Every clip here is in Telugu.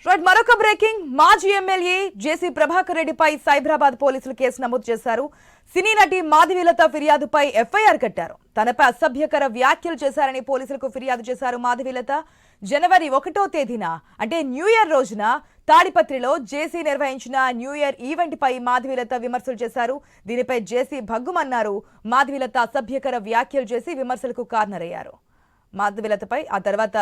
రైట్ మరొక బ్రేకింగ్ మాజీ ఎమ్మెల్యే జేసీ ప్రభాకర్ రెడ్డిపై సైబరాబాద్ పోలీసులు కేసు నమోదు చేశారు. సినీ నటి మాధవీలత ఫిర్యాదుపై ఎఫ్ఐఆర్ కట్టారు. తనపై అసభ్యకర వ్యాఖ్యలు చేశారని పోలీసులకు ఫిర్యాదు చేశారు మాధవీలత. జనవరి 1వ తేదీన అంటే న్యూ ఇయర్ రోజున తాడిపత్రిలో జేసీ నిర్వహించిన న్యూ ఇయర్ ఈవెంట్ పై మాధవీలత విమర్శలు చేశారు. దీనిపై జేసీ భగ్గుమన్నారు. మాధవీలత అసభ్యకర వ్యాఖ్యలు చేసి విమర్శలకు కారణరయ్యారు. మాధవీలతపై ఆ తర్వాత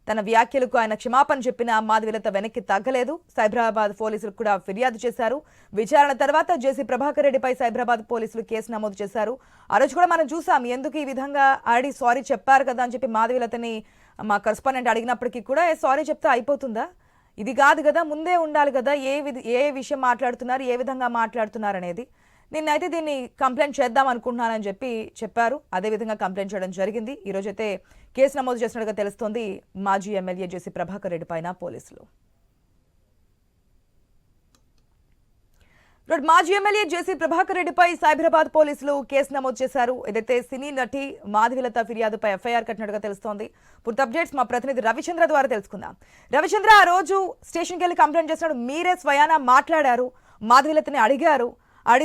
తన వ్యాఖ్యలకు ఆయన క్షమాపణ చెప్పిన మాధవీలత వెనక్కి తగ్గలేదు. సైబరాబాద్ పోలీసులు కూడా ఫిర్యాదు చేశారు. విచారణ తర్వాత జేసీ ప్రభాకర్ రెడ్డిపై సైబరాబాద్ పోలీసులు కేసు నమోదు చేశారు. ఆ రోజు కూడా మనం చూసాం ఎందుకు ఈ విధంగా ఆడి సారీ చెప్పారు కదా అని చెప్పి మాధవీలతని మా కరెస్పాండెంట్ అడిగినప్పటికీ కూడా సారీ చెప్తే అయిపోతుందా, ఇది కాదు కదా, ముందే ఉండాలి కదా, ఏ విషయం మాట్లాడుతున్నారు, ఏ విధంగా మాట్లాడుతున్నారు అనేది. నిన్నైతే దీన్ని కంప్లైంట్ చేద్దాం అనుకుంటున్నానని చెప్పారు. అదేవిధంగా కంప్లైంట్ చేయడం జరిగింది. ఈ రోజైతే కేసు నమోదు చేసినట్టుగా తెలుస్తోంది మాజీ ఎమ్మెల్యే జేసీ ప్రభాకర్ రెడ్డి పైన పోలీసులు. మాజీ ఎమ్మెల్యే జేసీ ప్రభాకర్ రెడ్డిపై సైబరాబాద్ పోలీసులు కేసు నమోదు చేశారు. ఏదైతే సినీ నటి మాధవీలత ఫిర్యాదుపై ఎఫ్ఐఆర్ కట్టినట్టుగా తెలుస్తోంది. పూర్తి అప్డేట్స్ మా ప్రతినిధి రవిచంద్ర ద్వారా తెలుసుకుందాం. రవిచంద్ర, ఆ రోజు స్టేషన్కి వెళ్ళి కంప్లైంట్ చేసినప్పుడు మీరే స్వయానా మాట్లాడారు, మాధవీలతని అడిగారు,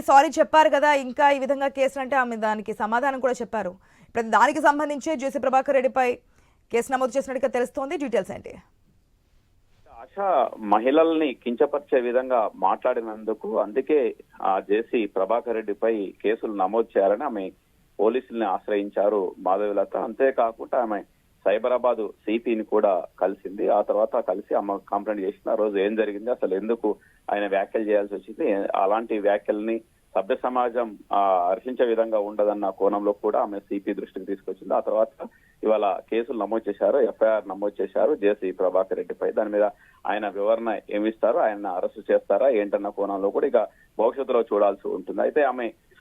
సారీ చెప్పారు కదా, ఇంకా ఈ విధంగా కేసులు అంటే ఆమె దానికి సమాధానం కూడా చెప్పారు. ఇప్పుడు దానికి సంబంధించి జేసీ ప్రభాకర్ రెడ్డిపై కేసు నమోదు చేసినట్టుగా తెలుస్తోంది. డీటెయిల్స్ ఏంటి? ఆశ మహిళల్ని కించపరిచే విధంగా మాట్లాడినందుకు అందుకే జేసీ ప్రభాకర్ రెడ్డిపై కేసులు నమోదు చేయాలని ఆమె పోలీసుల్ని ఆశ్రయించారు మాధవీలత. అంతేకాకుండా ఆమె సైబరాబాద్ సిపిని కూడా కలిసింది. ఆ తర్వాత కలిసి అమ్మ కంప్లైంట్ చేసిన రోజు ఏం జరిగింది, అసలు ఎందుకు ఆయన వ్యాఖ్యలు చేయాల్సి వచ్చింది, అలాంటి వ్యాఖ్యల్ని సభ్య సమాజం హర్షించే విధంగా ఉండదన్న కోణంలో కూడా ఆమె సిపి దృష్టికి తీసుకొచ్చింది. ఆ తర్వాత ఇవాళ కేసులు నమోదు చేశారు, ఎఫ్ఐఆర్ నమోదు చేశారు జేసీ ప్రభాకర్ రెడ్డిపై. దాని మీద ఆయన వివరణ ఏమిస్తారో, ఆయన అరెస్టు చేస్తారా ఏంటన్న కోణంలో కూడా ఇక భవిష్యత్తులో చూడాల్సి ఉంటుంది.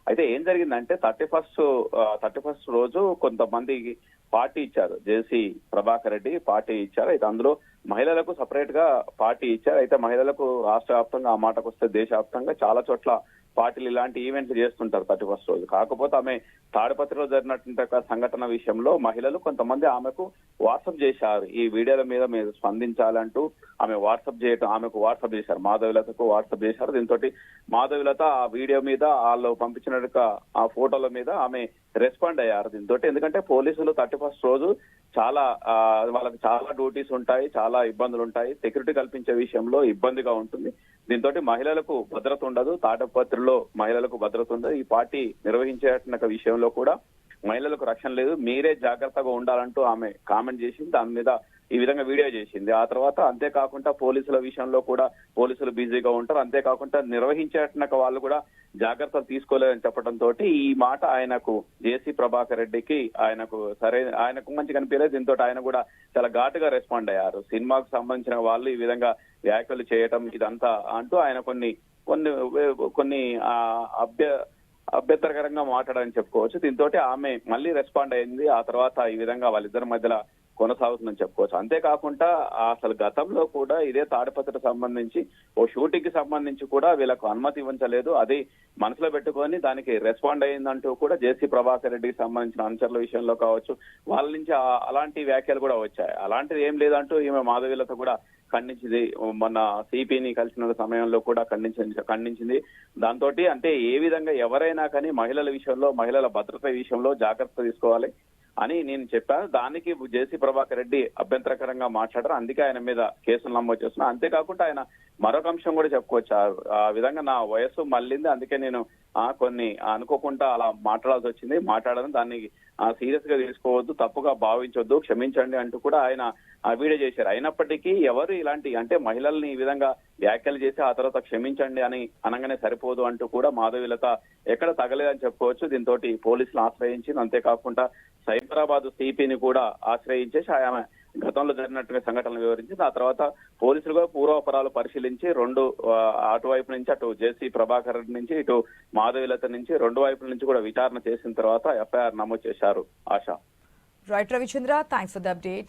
అయితే ఏం జరిగిందంటే 31st రోజు కొంతమంది పార్టీ ఇచ్చారు. జేసీ ప్రభాకర్ రెడ్డి పార్టీ ఇచ్చారు. అయితే అందులో మహిళలకు సపరేట్ గా పార్టీ ఇచ్చారు. అయితే మహిళలకు రాష్ట్ర వ్యాప్తంగా, ఆ మాటకు వస్తే దేశవ్యాప్తంగా చాలా చోట్ల పార్టీలు ఇలాంటి ఈవెంట్లు చేస్తుంటారు 31st రోజు. కాకపోతే ఆమె తాడిపత్రిలో జరిగినటువంటి సంఘటన విషయంలో మహిళలు కొంతమంది ఆమెకు వాట్సాప్ చేశారు. ఈ వీడియోల మీద మీరు స్పందించాలంటూ ఆమెకు వాట్సాప్ చేశారు, మాధవీలతకు వాట్సాప్ చేశారు. దీంతో మాధవీలత ఆ వీడియో మీద, వాళ్ళు పంపించిన ఆ ఫోటోల మీద ఆమె రెస్పాండ్ అయ్యారు. దీంతో ఎందుకంటే పోలీసులు 31st రోజు వాళ్ళకి చాలా డ్యూటీస్ ఉంటాయి, చాలా ఇబ్బందులు ఉంటాయి, సెక్యూరిటీ కల్పించే విషయంలో ఇబ్బందిగా ఉంటుంది. దీంతో మహిళలకు భద్రత ఉండదు, తాడిపత్రిలో మహిళలకు భద్రత ఉండదు. ఈ పార్టీ నిర్వహించే విషయంలో కూడా మహిళలకు రక్షణ లేదు, మీరే జాగ్రత్తగా ఉండాలంటూ ఆమె కామెంట్ చేసింది. దాని మీద ఈ విధంగా వీడియో చేసింది. ఆ తర్వాత అంతేకాకుండా పోలీసుల విషయంలో కూడా పోలీసులు బిజీగా ఉంటారు, అంతేకాకుండా నిర్వహించేట వాళ్ళు కూడా జాగ్రత్తలు తీసుకోలేదని చెప్పడంతో ఈ మాట ఆయనకు జేసీ ప్రభాకర్ రెడ్డికి ఆయనకు మంచి కనిపించలేదు. దీంతో ఆయన కూడా చాలా ఘాటుగా రెస్పాండ్ అయ్యారు. సినిమాకు సంబంధించిన వాళ్ళు ఈ విధంగా వ్యాఖ్యలు చేయటం ఇదంతా అంటూ ఆయన కొన్ని అభ్యంతరకరంగా మాట్లాడని చెప్పుకోవచ్చు. దీంతో ఆమె మళ్ళీ రెస్పాండ్ అయింది. ఆ తర్వాత ఈ విధంగా వాళ్ళిద్దరి మధ్యలో కొనసాగుతుందని చెప్పుకోవచ్చు. అంతేకాకుండా అసలు గతంలో కూడా ఇదే తాడిపత్రికి సంబంధించి ఓ షూటింగ్ కి సంబంధించి కూడా వీళ్ళకు అనుమతి ఇవ్వలేదు. అది మనసులో పెట్టుకొని దానికి రెస్పాండ్ అయిందంటూ కూడా జేసీ ప్రభాకర్ రెడ్డికి సంబంధించిన అనుచరుల విషయంలో కావచ్చు, వాళ్ళ నుంచి అలాంటి వ్యాఖ్యలు కూడా వచ్చాయి. అలాంటిది ఏం లేదంటూ ఈమె మాధవీలత కూడా ఖండించింది. మొన్న సిపిని కలిసిన సమయంలో కూడా ఖండించింది. దాంతో అంటే ఏ విధంగా ఎవరైనా కానీ మహిళల విషయంలో, మహిళల భద్రత విషయంలో జాగ్రత్త తీసుకోవాలి అని నేను చెప్పాను. దానికి జేసీ ప్రభాకర్ రెడ్డి అభ్యంతరకరంగా మాట్లాడారు. అందుకే ఆయన మీద కేసులు నమోదు చేస్తున్నా. అంతేకాకుండా ఆయన మరొక అంశం కూడా చెప్పుకోవచ్చు, ఆ విధంగా నా వయస్సు మళ్ళింది, అందుకే నేను కొన్ని అనుకోకుండా అలా మాట్లాడాల్సి వచ్చింది, మాట్లాడడం దాన్ని సీరియస్ గా తీసుకోవద్దు, తప్పుగా భావించొద్దు, క్షమించండి అంటూ కూడా ఆయన వీడియో చేశారు. అయినప్పటికీ ఎవరు ఇలాంటి అంటే మహిళల్ని ఈ విధంగా వ్యాఖ్యలు చేసి ఆ తర్వాత క్షమించండి అని అనగానే సరిపోదు అంటూ కూడా మాధవీలత ఎక్కడ తగలేదని చెప్పుకోవచ్చు. దీంతో పోలీసులు ఆశ్రయించింది. అంతేకాకుండా సైబరాబాద్ సిపిని కూడా ఆశ్రయించేసి ఆమె గతంలో జరిగినట్టుగా సంఘటనలు వివరించింది. ఆ తర్వాత పోలీసులుగా పూర్వాపరాలు పరిశీలించి అటువైపు నుంచి అటు జేసీ ప్రభాకర్ రెడ్డి నుంచి ఇటు మాధవీలత నుంచి రెండు వైపుల నుంచి కూడా విచారణ చేసిన తర్వాత ఎఫ్ఐఆర్ నమోదు చేశారు. ఆశ. Right Ravichandra, thanks for the update.